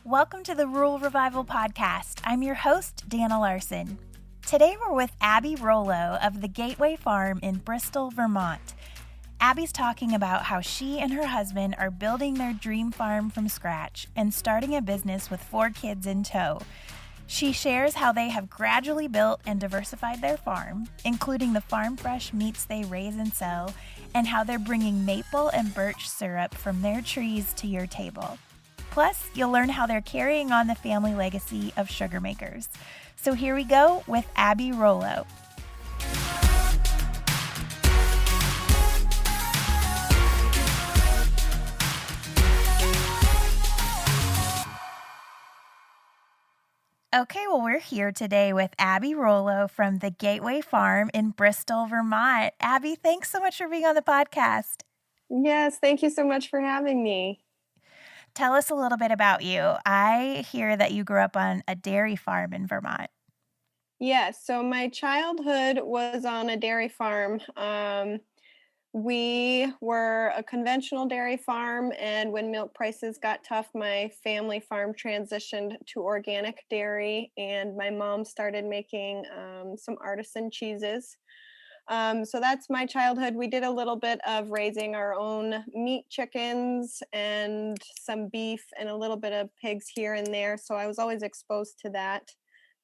Welcome to the Rural Revival Podcast. I'm your host, Dana Larson. Today we're with Abby Roleau of the Gateway Farm in Bristol, Vermont. Abby's talking about how she and her husband are building their dream farm from scratch and starting a business with 4 kids in tow. She shares how they have gradually built and diversified their farm, including the farm fresh meats they raise and sell, and how they're bringing maple and birch syrup from their trees to your table. Plus, you'll learn how they're carrying on the family legacy of sugar makers. So here we go with Abby Roleau. Okay, well, we're here today with Abby Roleau from the Gateway Farm in Bristol, Vermont. Abby, thanks so much for being on the podcast. Yes, thank you so much for having me. Tell us a little bit about you. I hear that you grew up on a dairy farm in Vermont. Yes, so my childhood was on a dairy farm. We were a conventional dairy farm, and when milk prices got tough, my family farm transitioned to organic dairy, and my mom started making some artisan cheeses. So that's my childhood. We did a little bit of raising our own meat chickens and some beef and a little bit of pigs here and there. So I was always exposed to that.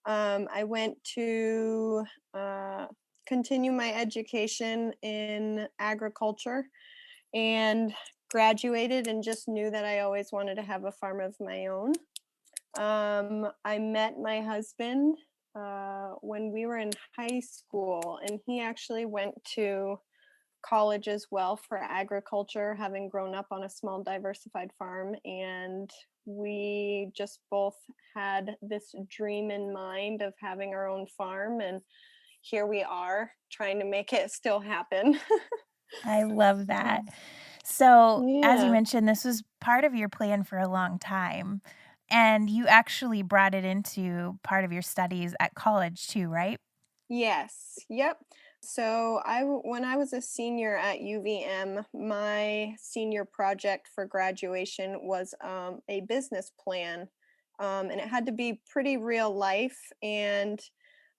I went to continue my education in agriculture and graduated and just knew that I always wanted to have a farm of my own. I met my husband when we were in high school, and he actually went to college as well for agriculture, having grown up on a small diversified farm. And we just both had this dream in mind of having our own farm, and here we are trying to make it still happen. I love that. So, as you Yeah. mentioned, this was part of your plan for a long time, and you actually brought it into part of your studies at college too, right? Yes. Yep. So when I was a senior at UVM, my senior project for graduation was a business plan, and it had to be pretty real life. And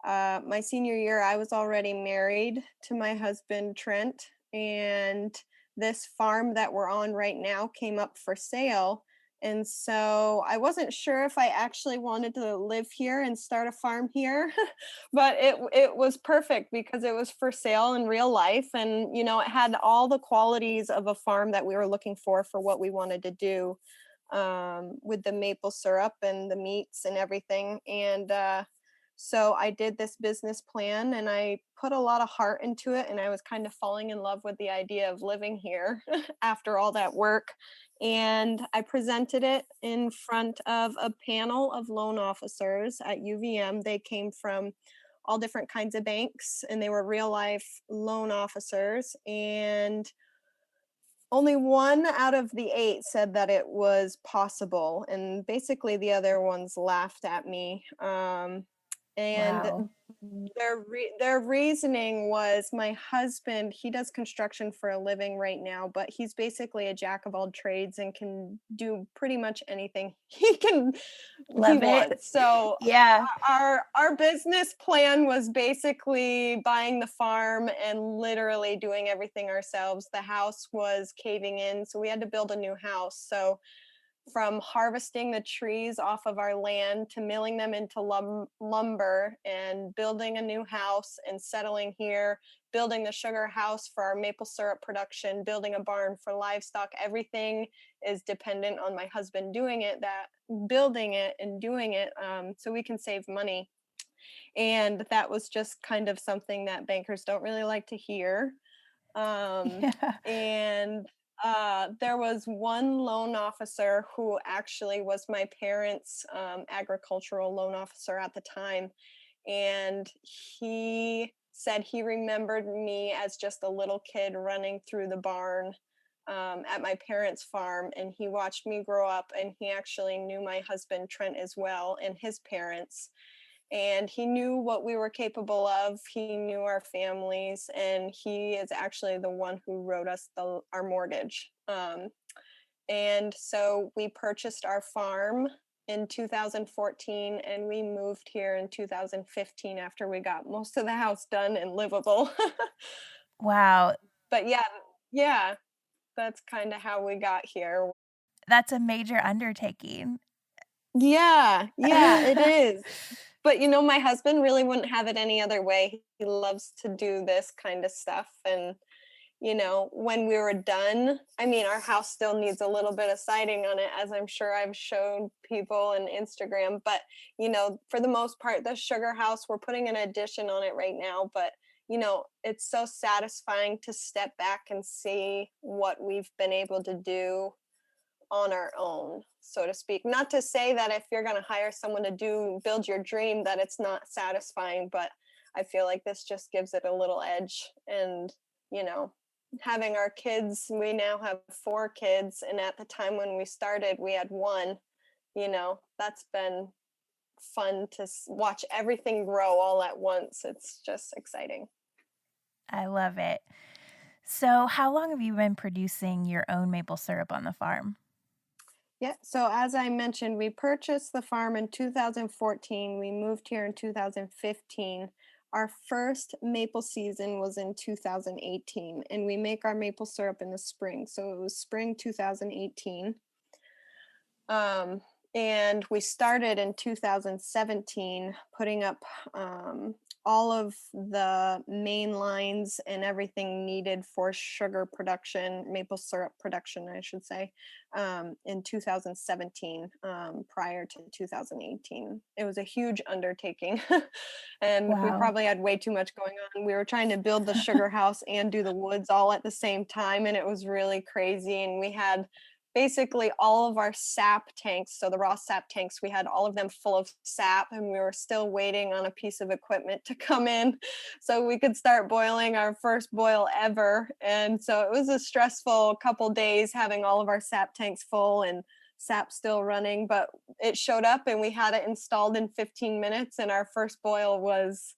my senior year, I was already married to my husband Trent, and this farm that we're on right now came up for sale. And so I wasn't sure if I actually wanted to live here and start a farm here, but it was perfect because it was for sale in real life, and it had all the qualities of a farm that we were looking for what we wanted to do, with the maple syrup and the meats and everything. And so I did this business plan and I put a lot of heart into it, and I was kind of falling in love with the idea of living here after all that work. And I presented it in front of a panel of loan officers at UVM. They came from all different kinds of banks, and they were real life loan officers. And only 1 out of the 8 said that it was possible. And basically, the other ones laughed at me. And Wow. their reasoning was, my husband, he does construction for a living right now, but he's basically a jack of all trades and can do pretty much anything he Love it. wants. So Yeah. our business plan was basically buying the farm and literally doing everything ourselves. The house was caving in, so we had to build a new house. So from harvesting the trees off of our land to milling them into lumber and building a new house and settling here, building the sugar house for our maple syrup production, building a barn for livestock. Everything is dependent on my husband doing it, that building it and doing it, so we can save money. And that was just kind of something that bankers don't really like to hear. Yeah. And there was one loan officer who actually was my parents' agricultural loan officer at the time. And he said he remembered me as just a little kid running through the barn at my parents' farm. And he watched me grow up, and he actually knew my husband Trent as well and his parents. And he knew what we were capable of. He knew our families, and he is actually the one who wrote us our mortgage. And so we purchased our farm in 2014, and we moved here in 2015 after we got most of the house done and livable. Wow, But yeah, that's kind of how we got here. that's a major undertaking. Yeah, it is. But my husband really wouldn't have it any other way. He loves to do this kind of stuff. And, when we were done, I mean, our house still needs a little bit of siding on it, as I'm sure I've shown people on Instagram. But, for the most part, the sugar house, we're putting an addition on it right now. But, it's so satisfying to step back and see what we've been able to do on our own, so to speak. Not to say that if you're going to hire someone to build your dream, that it's not satisfying, but I feel like this just gives it a little edge. And, you know, having our kids, we now have 4 kids. And at the time when we started, we had one. That's been fun to watch everything grow all at once. It's just exciting. I love it. So, how long have you been producing your own maple syrup on the farm? Yeah, so as I mentioned, we purchased the farm in 2014. We moved here in 2015. Our first maple season was in 2018, and we make our maple syrup in the spring. So it was spring 2018. Um, and we started in 2017 putting up all of the main lines and everything needed for sugar production, maple syrup production, I should say, in 2017, prior to 2018. It was a huge undertaking. And we Wow. probably had way too much going on. We were trying to build the sugar house and do the woods all at the same time, and it was really crazy. And we had basically all of our sap tanks, so the raw sap tanks, we had all of them full of sap, and we were still waiting on a piece of equipment to come in so we could start boiling our first boil ever. And so it was a stressful couple days having all of our sap tanks full and sap still running, but it showed up and we had it installed in 15 minutes, and our first boil was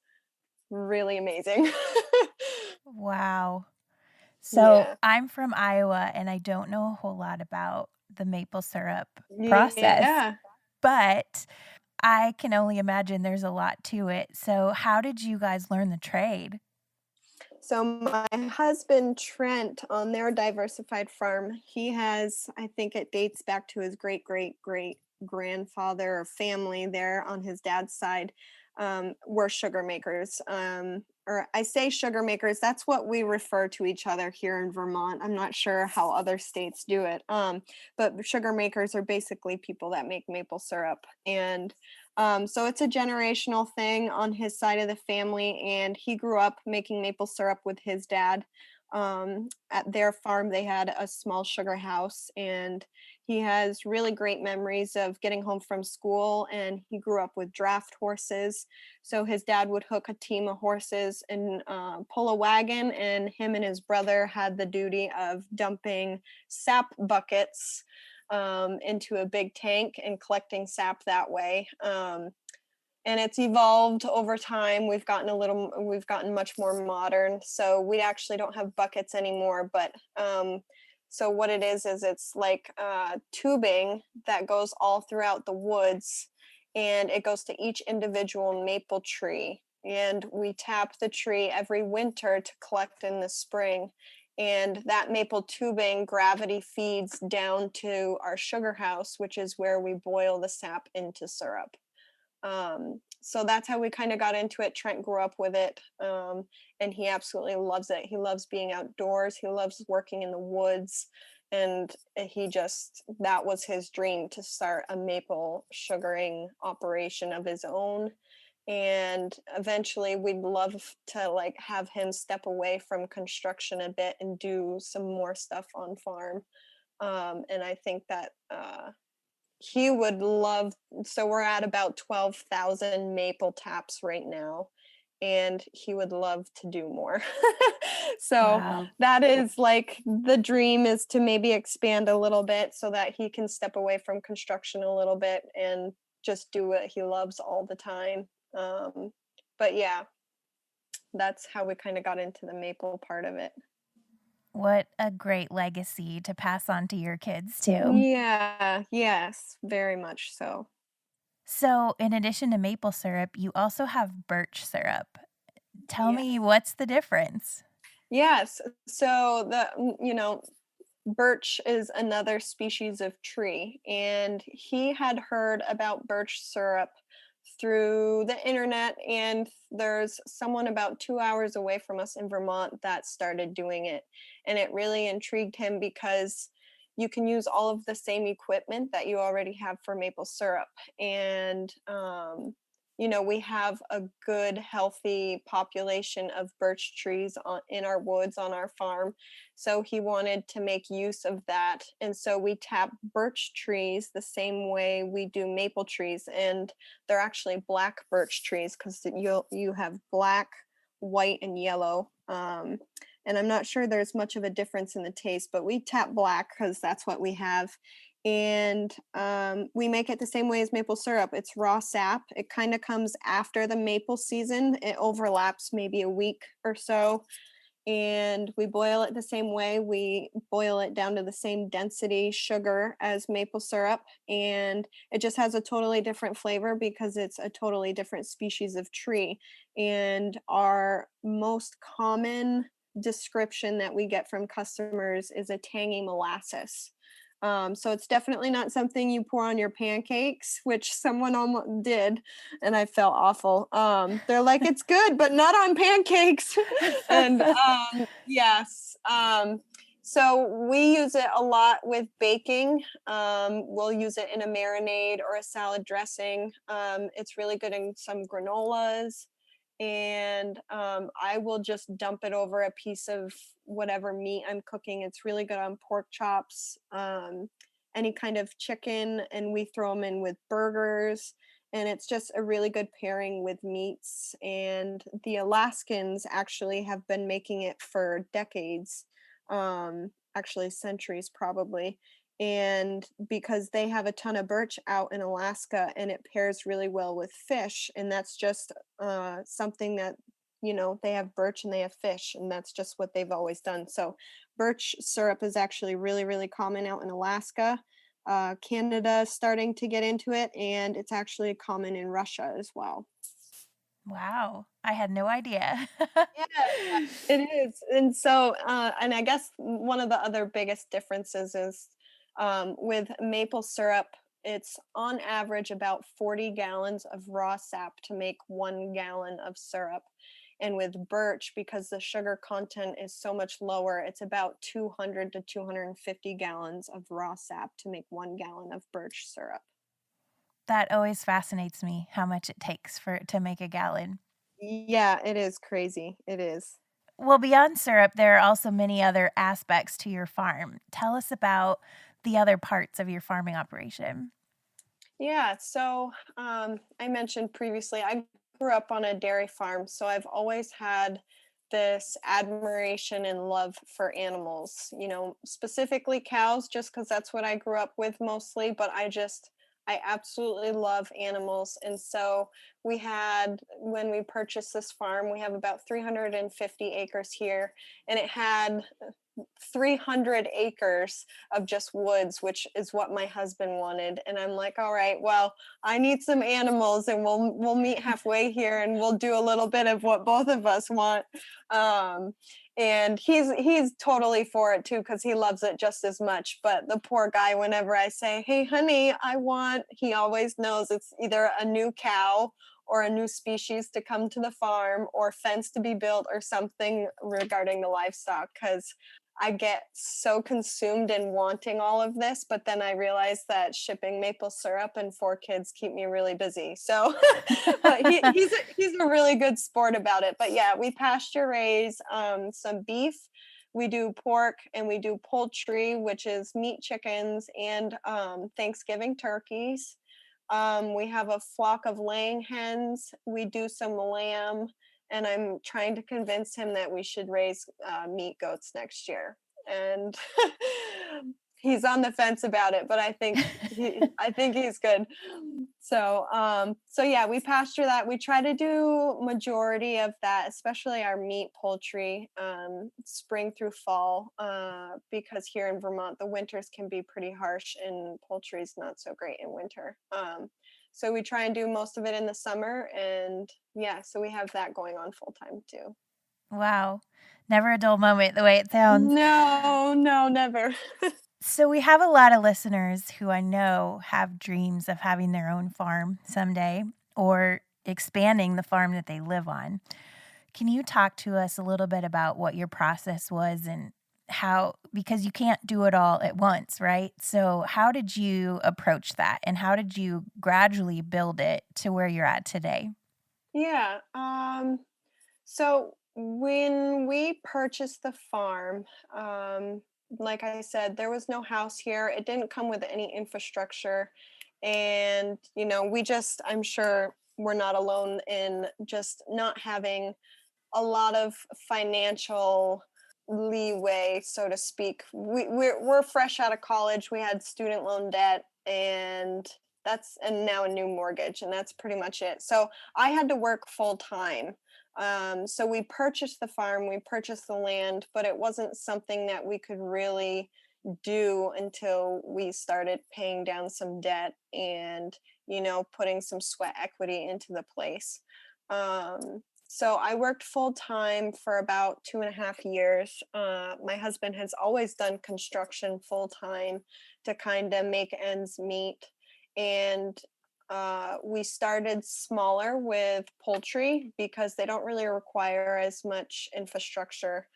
really amazing. Wow. So, Yeah. I'm from Iowa and I don't know a whole lot about the maple syrup process, Yeah. but I can only imagine there's a lot to it. So, how did you guys learn the trade? So my husband Trent, on their diversified farm, he has, I think it dates back to his great great great grandfather or family there on his dad's side, were sugar makers. Or I say sugar makers, that's what we refer to each other here in Vermont. I'm not sure how other states do it. But sugar makers are basically people that make maple syrup. And so it's a generational thing on his side of the family, and he grew up making maple syrup with his dad. At their farm, they had a small sugar house, and he has really great memories of getting home from school. And he grew up with draft horses, so his dad would hook a team of horses and pull a wagon, and him and his brother had the duty of dumping sap buckets into a big tank and collecting sap that way. And it's evolved over time. We've gotten much more modern. So we actually don't have buckets anymore. But so what it is it's like tubing that goes all throughout the woods, and it goes to each individual maple tree. And we tap the tree every winter to collect in the spring, and that maple tubing gravity feeds down to our sugar house, which is where we boil the sap into syrup. So that's how we kind of got into it. Trent grew up with it, and he absolutely loves it. He loves being outdoors. He loves working in the woods, and that was his dream, to start a maple sugaring operation of his own. And eventually we'd love to like have him step away from construction a bit and do some more stuff on farm. And I think that he would love, so we're at about 12,000 maple taps right now, and he would love to do more. So Wow. that is like the dream, is to maybe expand a little bit so that he can step away from construction a little bit and just do what he loves all the time. But yeah, that's how we kind of got into the maple part of it. What a great legacy to pass on to your kids too. Yeah, yes, very much so. So, in addition to maple syrup, you also have birch syrup. Tell Yeah. me what's the difference? Yes. So birch is another species of tree, and he had heard about birch syrup through the internet, and there's someone about 2 hours away from us in Vermont that started doing it, and it really intrigued him because you can use all of the same equipment that you already have for maple syrup, and we have a good healthy population of birch trees in our woods on our farm, so he wanted to make use of that. And so we tap birch trees the same way we do maple trees. And they're actually black birch trees because you have black, white, and yellow. And I'm not sure there's much of a difference in the taste, but we tap black because that's what we have. And we make it the same way as maple syrup. It's raw sap. It kind of comes after the maple season. It overlaps maybe a week or so, and we boil it the same way. We boil it down to the same density sugar as maple syrup, and it just has a totally different flavor because it's a totally different species of tree. And our most common description that we get from customers is a tangy molasses. So it's definitely not something you pour on your pancakes, which someone almost did, and I felt awful. They're like, it's good, but not on pancakes. And yes, so we use it a lot with baking. We'll use it in a marinade or a salad dressing. It's really good in some granolas, and I will just dump it over a piece of whatever meat I'm cooking. It's really good on pork chops, any kind of chicken, and we throw them in with burgers. And it's just a really good pairing with meats. And the Alaskans actually have been making it for decades, actually centuries probably. And because they have a ton of birch out in Alaska, and it pairs really well with fish, and that's just something that they have birch and they have fish, and that's just what they've always done. So birch syrup is actually really, really common out in Alaska. Canada is starting to get into it, and it's actually common in Russia as well. Wow, I had no idea. Yeah, it is. And so, and I guess one of the other biggest differences is with maple syrup, it's on average about 40 gallons of raw sap to make 1 gallon of syrup. And with birch, because the sugar content is so much lower, it's about 200 to 250 gallons of raw sap to make 1 gallon of birch syrup. That always fascinates me, how much it takes to make a gallon. Yeah, it is crazy. It is. Well, beyond syrup, there are also many other aspects to your farm. Tell us about the other parts of your farming operation. Yeah, so I mentioned previously, I grew up on a dairy farm, so I've always had this admiration and love for animals, specifically cows, just because that's what I grew up with mostly, but I absolutely love animals. And so when we purchased this farm, we have about 350 acres here, and it had 300 acres of just woods, which is what my husband wanted. And I'm like, all right, well, I need some animals, and we'll meet halfway here, and we'll do a little bit of what both of us want. Um, and he's totally for it too, because he loves it just as much. But the poor guy, whenever I say, hey honey, he always knows it's either a new cow or a new species to come to the farm, or fence to be built, or something regarding the livestock, because I get so consumed in wanting all of this, but then I realize that shipping maple syrup and 4 kids keep me really busy. So, but he's a really good sport about it. But yeah, we pasture raise some beef. We do pork, and we do poultry, which is meat chickens and Thanksgiving turkeys. We have a flock of laying hens. We do some lamb, and I'm trying to convince him that we should raise meat goats next year. And he's on the fence about it, but I think he's good. So yeah, we pasture that. We try to do majority of that, especially our meat poultry, spring through fall, because here in Vermont the winters can be pretty harsh, and poultry is not so great in winter. So we try and do most of it in the summer. And yeah, so we have that going on full time too. Wow. Never a dull moment the way it sounds. No, no, never. So we have a lot of listeners who I know have dreams of having their own farm someday or expanding the farm that they live on. Can you talk to us a little bit about what your process was and how, because you can't do it all at once, right? So how did you approach that and how did you gradually build it to where you're at today? Yeah. So when we purchased the farm, like I said, there was no house here. It didn't come with any infrastructure. And, we just, I'm sure we're not alone in just not having a lot of financial leeway, so to speak. We're fresh out of college. We had student loan debt, and now a new mortgage, and that's pretty much it. So I had to work full time. So we purchased the farm, we purchased the land, but it wasn't something that we could really do until we started paying down some debt and putting some sweat equity into the place. So I worked full time for about 2.5 years. My husband has always done construction full time to kind of make ends meet. And we started smaller with poultry because they don't really require as much infrastructure.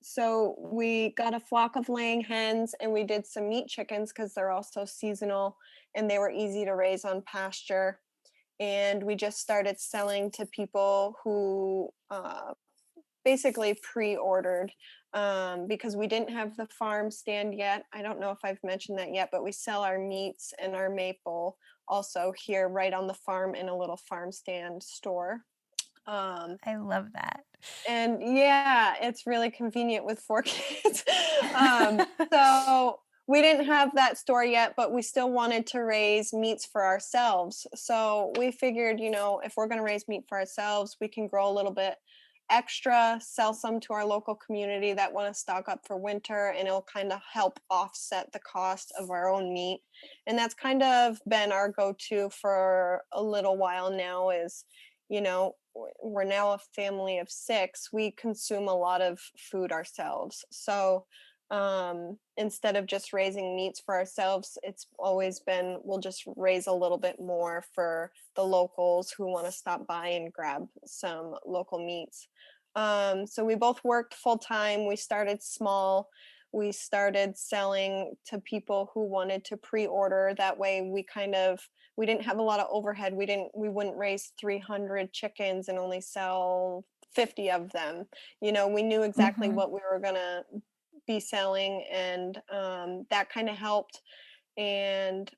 So we got a flock of laying hens and we did some meat chickens because they're also seasonal and they were easy to raise on pasture. And we just started selling to people who basically pre-ordered, because we didn't have the farm stand yet. I don't know if I've mentioned that yet, but we sell our meats and our maple also here right on the farm in a little farm stand store. I love that. And yeah, it's really convenient with 4 kids. So we didn't have that store yet, but we still wanted to raise meats for ourselves. So we figured, if we're going to raise meat for ourselves, we can grow a little bit extra, sell some to our local community that want to stock up for winter, and it'll kind of help offset the cost of our own meat. And that's kind of been our go-to for a little while now is, you know, we're now a family of 6. We consume a lot of food ourselves. So instead of just raising meats for ourselves, it's always been we'll just raise a little bit more for the locals who want to stop by and grab some local meats. So we both worked full time. We started small. We started selling to people who wanted to pre-order. That way we didn't have a lot of overhead. We wouldn't raise 300 chickens and only sell 50 of them. We knew exactly Mhm. what we were going to be selling, and that kind of helped. And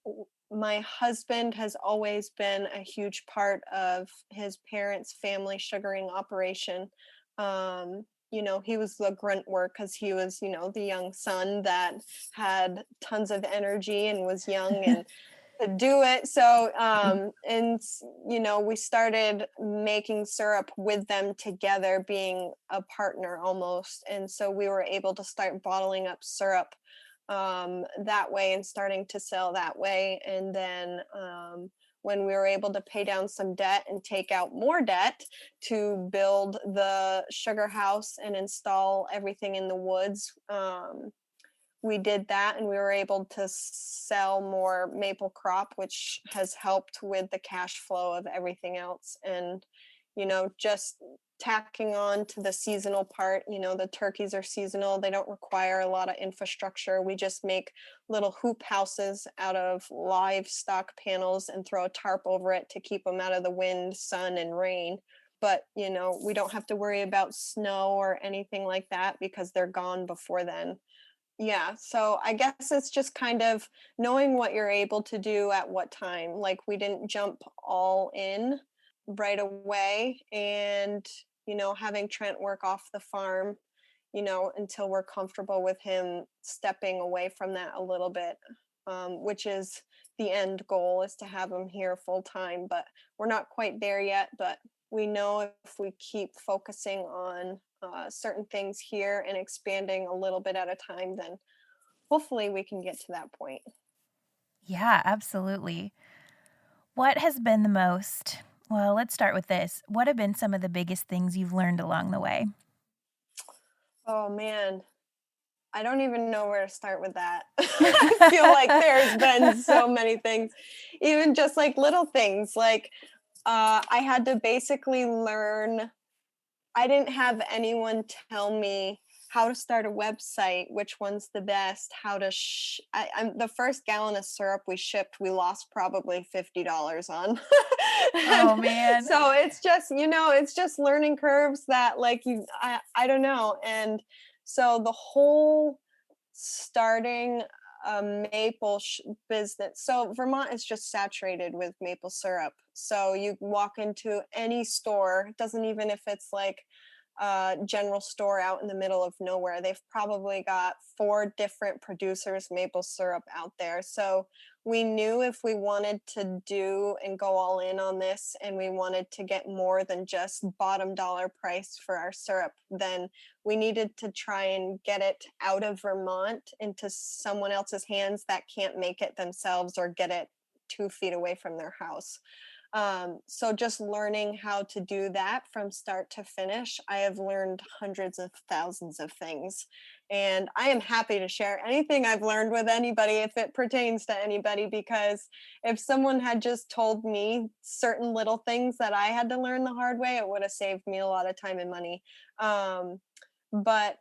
my husband has always been a huge part of his parents' family sugaring operation. He was the grunt work because he was, the young son that had tons of energy and was young and to do it. So, we started making syrup with them together, being a partner almost. And so we were able to start bottling up syrup that way and starting to sell that way. And then when we were able to pay down some debt and take out more debt to build the sugar house and install everything in the woods, we did that and we were able to sell more maple crop, which has helped with the cash flow of everything else. And just tacking on to the seasonal part, the turkeys are seasonal. They don't require a lot of infrastructure. We just make little hoop houses out of livestock panels and throw a tarp over it to keep them out of the wind, sun, and rain. But we don't have to worry about snow or anything like that because they're gone before then. Yeah, so I guess it's just kind of knowing what you're able to do at what time. Like we didn't jump all in right away, and having Trent work off the farm, until we're comfortable with him stepping away from that a little bit, which is the end goal is to have him here full time, but we're not quite there yet. But we know if we keep focusing on certain things here and expanding a little bit at a time, then hopefully we can get to that point. Yeah, absolutely. What has been the most, well, let's start with this. What have been some of the biggest things you've learned along the way? Oh man, I don't even know where to start with that. I feel like there's been so many things, even just like little things. Like I had to basically learn. I didn't have anyone tell me how to start a website, which one's the best, how to. I'm the first gallon of syrup we shipped, we lost probably $50 on. And Oh, man. so it's just, it's just learning curves that like I don't know. And so the whole starting a business. So Vermont is just saturated with maple syrup. So you walk into any store, doesn't even if it's like a general store out in the middle of nowhere. They've probably got 4 different producers maple syrup out there. So we knew if we wanted to do and go all in on this and we wanted to get more than just bottom dollar price for our syrup, then we needed to try and get it out of Vermont into someone else's hands that can't make it themselves or get it 2 feet away from their house. So just learning how to do that from start to finish, I have learned hundreds of thousands of things. And I am happy to share anything I've learned with anybody if it pertains to anybody, because if someone had just told me certain little things that I had to learn the hard way, it would have saved me a lot of time and money. But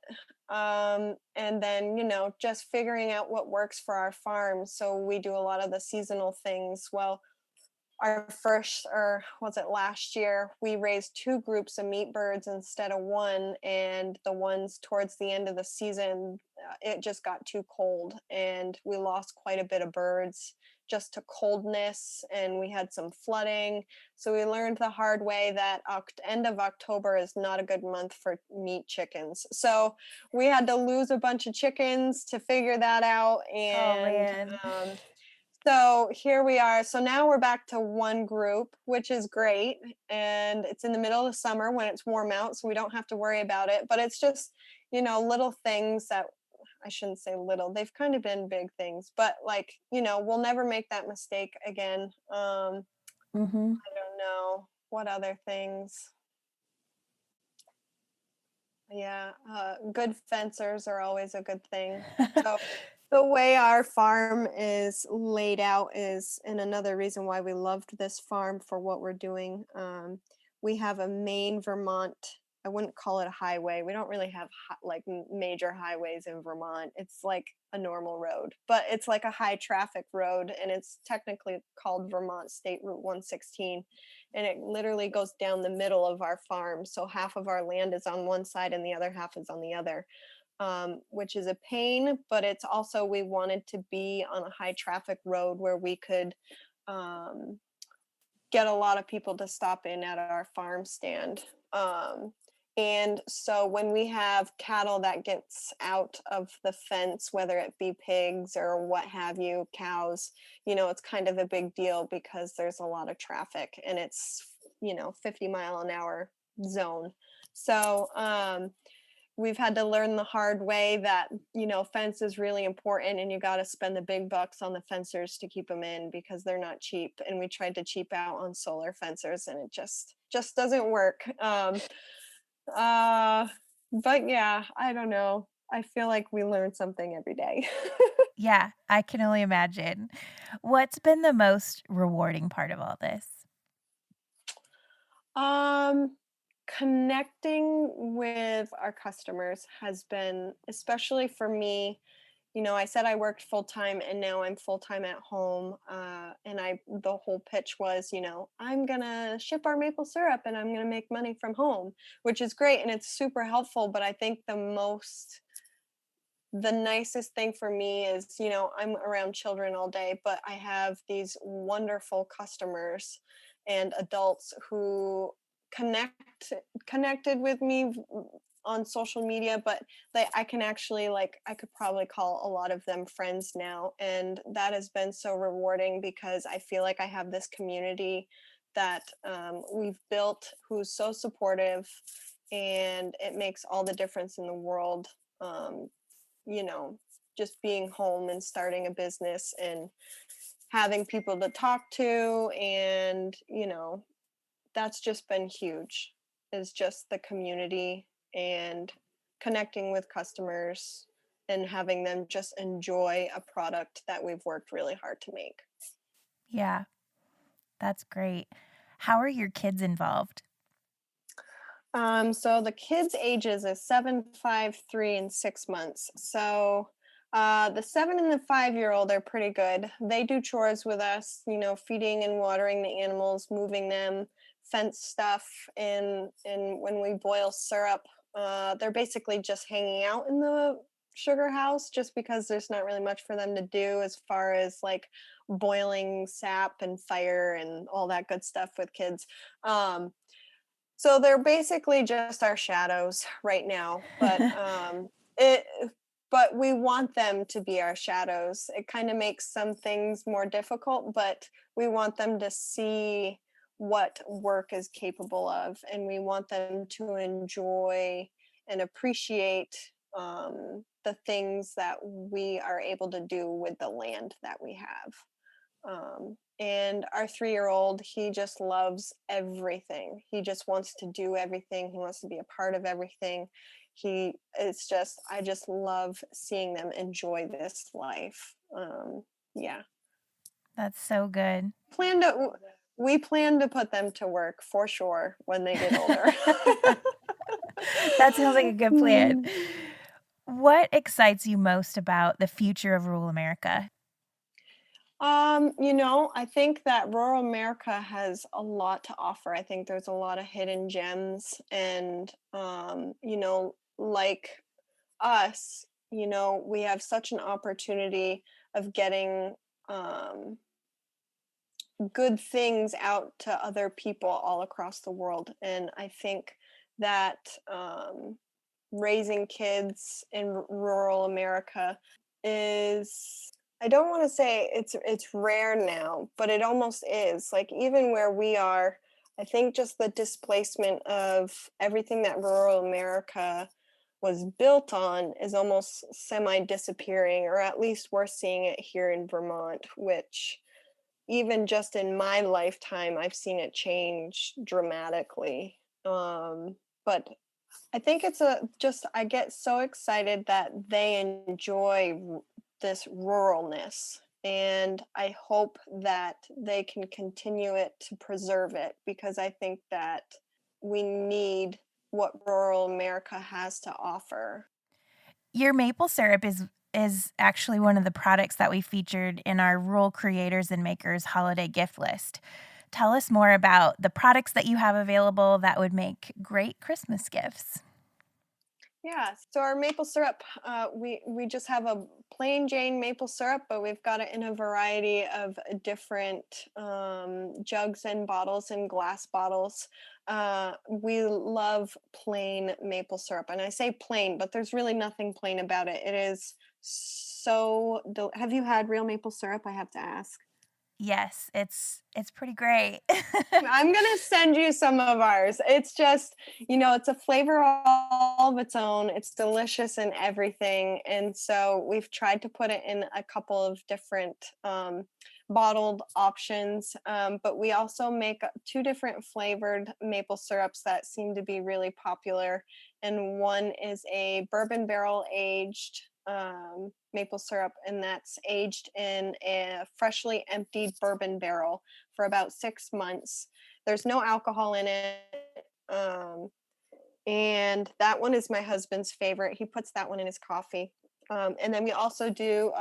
and then just figuring out what works for our farm. So we do a lot of the seasonal things. Well, our first, or was it last year, we raised 2 groups of meat birds instead of one, and the ones towards the end of the season, it just got too cold and we lost quite a bit of birds just to coldness, and we had some flooding. So we learned the hard way that end of October is not a good month for meat chickens. So we had to lose a bunch of chickens to figure that out. Oh, And man. so here we are. So now we're back to 1 group, which is great. And it's in the middle of the summer when it's warm out, so we don't have to worry about it. But it's just, little things that I shouldn't say little. They've kind of been big things, but like, we'll never make that mistake again. Mhm. I don't know what other things. Yeah, good fencers are always a good thing. So the way our farm is laid out is, and another reason why we loved this farm for what we're doing, we have a main Vermont. I wouldn't call it a highway. We don't really have major highways in Vermont. It's like a normal road, but it's like a high traffic road, and it's technically called Vermont State Route 116, and it literally goes down the middle of our farm. So half of our land is on one side and the other half is on the other, which is a pain, but it's also, we wanted to be on a high traffic road where we could um, get a lot of people to stop in at our farm stand. And so when we have cattle that gets out of the fence, whether it be pigs or what have you, cows, it's kind of a big deal because there's a lot of traffic and it's, 50-mile-an-hour zone. So we've had to learn the hard way that, fence is really important and you got to spend the big bucks on the fencers to keep them in because they're not cheap. And we tried to cheap out on solar fencers and it just doesn't work. Uh, but yeah, I don't know. I feel like we learn something every day. Yeah, I can only imagine. What's been the most rewarding part of all this? Um, Connecting with our customers has been, especially for me, I said I worked full time and now I'm full time at home. And the whole pitch was, I'm going to ship our maple syrup and I'm going to make money from home, which is great. And it's super helpful. But I think the nicest thing for me is, I'm around children all day, but I have these wonderful customers and adults who connected with me on social media, but I can actually, like, I could probably call a lot of them friends now, and that has been so rewarding because I feel like I have this community that we've built who's so supportive, and it makes all the difference in the world. um, you know, just being home and starting a business and having people to talk to, and that's just been huge, is just the community and connecting with customers and having them just enjoy a product that we've worked really hard to make. Yeah, that's great. How are your kids involved? So the kids' ages is 7, 5, 3, and 6 months. So the 7 and the 5-year-old are pretty good. They do chores with us, feeding and watering the animals, moving them, fence stuff, and when we boil syrup, they're basically just hanging out in the sugar house just because there's not really much for them to do as far as like boiling sap and fire and all that good stuff with kids. So they're basically just our shadows right now, it but we want them to be our shadows. It kind of makes some things more difficult, but we want them to see what work is capable of, and we want them to enjoy and appreciate the things that we are able to do with the land that we have. And our 3-year-old, he just loves everything. He just wants to do everything. He wants to be a part of everything. I just love seeing them enjoy this life. Yeah. That's so good. We plan to put them to work for sure when they get older. That sounds like a good plan. What excites you most about the future of rural America? I think that rural America has a lot to offer. I think there's a lot of hidden gems, and like us, we have such an opportunity of getting um good things out to other people all across the world. And I think that raising kids in rural America is, I don't want to say it's rare now, but it almost is. Like even where we are, I think just the displacement of everything that rural America was built on is almost semi disappearing, or at least we're seeing it here in Vermont, which even just in my lifetime I've seen it change dramatically. But I think I get so excited that they enjoy this ruralness, and I hope that they can continue it to preserve it, because I think that we need what rural America has to offer. Your maple syrup is actually one of the products that we featured in our Rural Creators and Makers holiday gift list. Tell us more about the products that you have available that would make great Christmas gifts. Yeah, so our maple syrup, we just have a plain Jane maple syrup, but we've got it in a variety of different jugs and bottles and glass bottles. We love plain maple syrup, and I say plain, but there's really nothing plain about it. It is have you had real maple syrup? I have to ask. Yes, it's pretty great. I'm gonna send you some of ours. It's just, it's a flavor all of its own. It's delicious in everything. And so we've tried to put it in a couple of different bottled options. But we also make 2 different flavored maple syrups that seem to be really popular. And one is a bourbon barrel aged maple syrup, and that's aged in a freshly emptied bourbon barrel for about 6 months. There's no alcohol in it. And that one is my husband's favorite. He puts that one in his coffee. And then we also do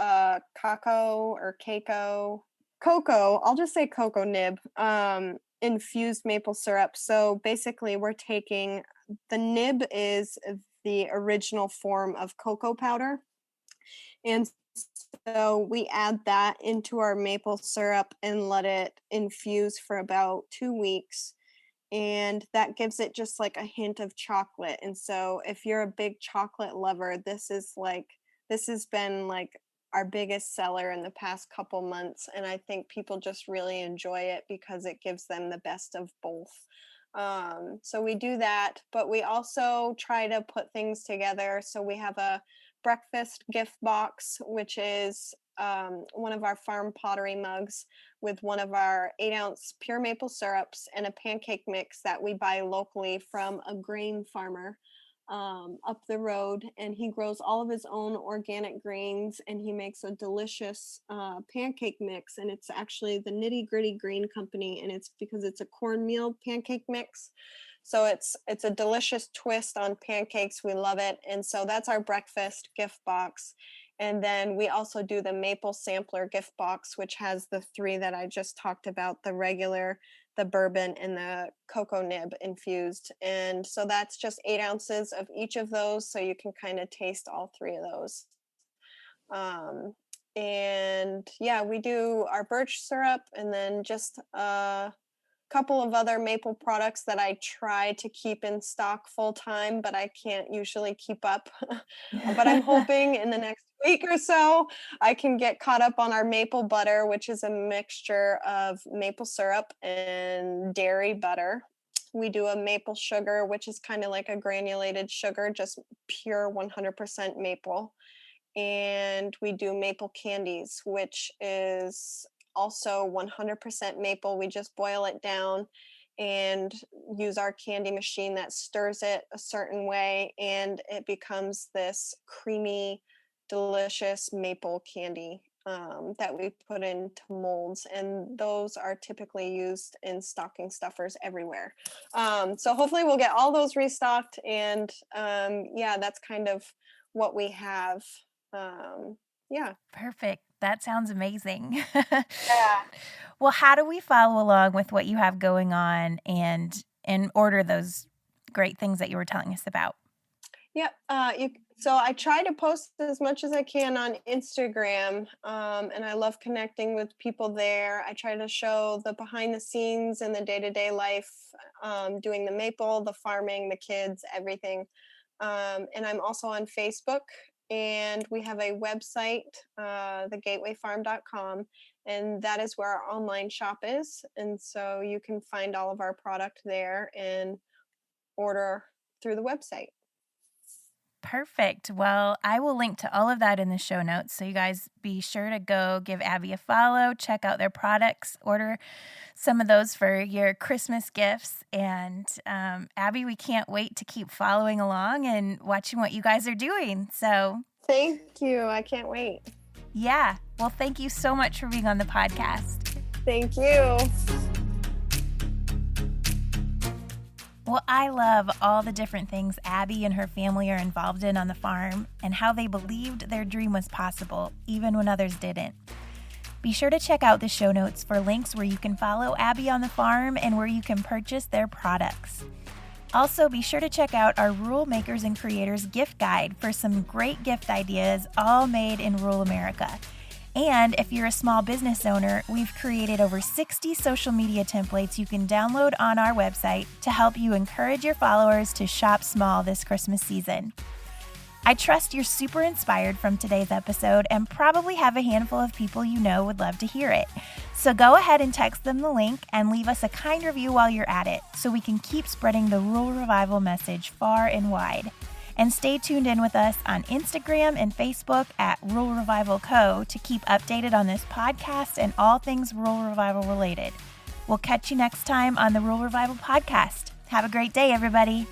cocoa, I'll just say cocoa nib, infused maple syrup. So basically we're taking, the nib is the original form of cocoa powder. And so we add that into our maple syrup and let it infuse for about 2 weeks. And that gives it just like a hint of chocolate. And so if you're a big chocolate lover, this has been like our biggest seller in the past couple months. And I think people just really enjoy it because it gives them the best of both. So we do that, but we also try to put things together. So we have a breakfast gift box, which is one of our farm pottery mugs with one of our 8-ounce pure maple syrups and a pancake mix that we buy locally from a grain farmer up the road, and he grows all of his own organic grains, and he makes a delicious pancake mix, and it's actually the Nitty Gritty Grain Company, and it's because it's a cornmeal pancake mix. So it's a delicious twist on pancakes. We love it. And so that's our breakfast gift box. And then we also do the maple sampler gift box, which has the three that I just talked about, the regular, the bourbon, and the cocoa nib infused. And so that's just 8 ounces of each of those. So you can kind of taste all three of those. And yeah, we do our birch syrup, and then just couple of other maple products that I try to keep in stock full time, but I can't usually keep up. But I'm hoping in the next week or so I can get caught up on our maple butter, which is a mixture of maple syrup and dairy butter. We do a maple sugar, which is kind of like a granulated sugar, just pure 100% maple. And we do maple candies, which is also 100% maple. We just boil it down and use our candy machine that stirs it a certain way, and it becomes this creamy, delicious maple candy that we put into molds, and those are typically used in stocking stuffers everywhere. So hopefully we'll get all those restocked, and yeah, that's kind of what we have. Yeah. Perfect. That sounds amazing. Yeah. Well, how do we follow along with what you have going on and order those great things that you were telling us about? Yep. So I try to post as much as I can on Instagram, and I love connecting with people there. I try to show the behind the scenes and the day-to-day life, doing the maple, the farming, the kids, everything. And I'm also on Facebook, and we have a website, thegatewayfarm.com, and that is where our online shop is. And so you can find all of our product there and order through the website. Perfect. Well, I will link to all of that in the show notes. So you guys be sure to go give Abby a follow, check out their products, order some of those for your Christmas gifts. And Abby, we can't wait to keep following along and watching what you guys are doing. So Thank you. I can't wait. Yeah. Well, thank you so much for being on the podcast. Thank you. Well, I love all the different things Abby and her family are involved in on the farm and how they believed their dream was possible, even when others didn't. Be sure to check out the show notes for links where you can follow Abby on the farm and where you can purchase their products. Also, be sure to check out our Rural Makers and Creators gift guide for some great gift ideas, all made in rural America. And if you're a small business owner, we've created over 60 social media templates you can download on our website to help you encourage your followers to shop small this Christmas season. I trust you're super inspired from today's episode and probably have a handful of people you know would love to hear it. So go ahead and text them the link and leave us a kind review while you're at it so we can keep spreading the Rural Revival message far and wide. And stay tuned in with us on Instagram and Facebook at Rural Revival Co. to keep updated on this podcast and all things Rural Revival related. We'll catch you next time on the Rural Revival podcast. Have a great day, everybody.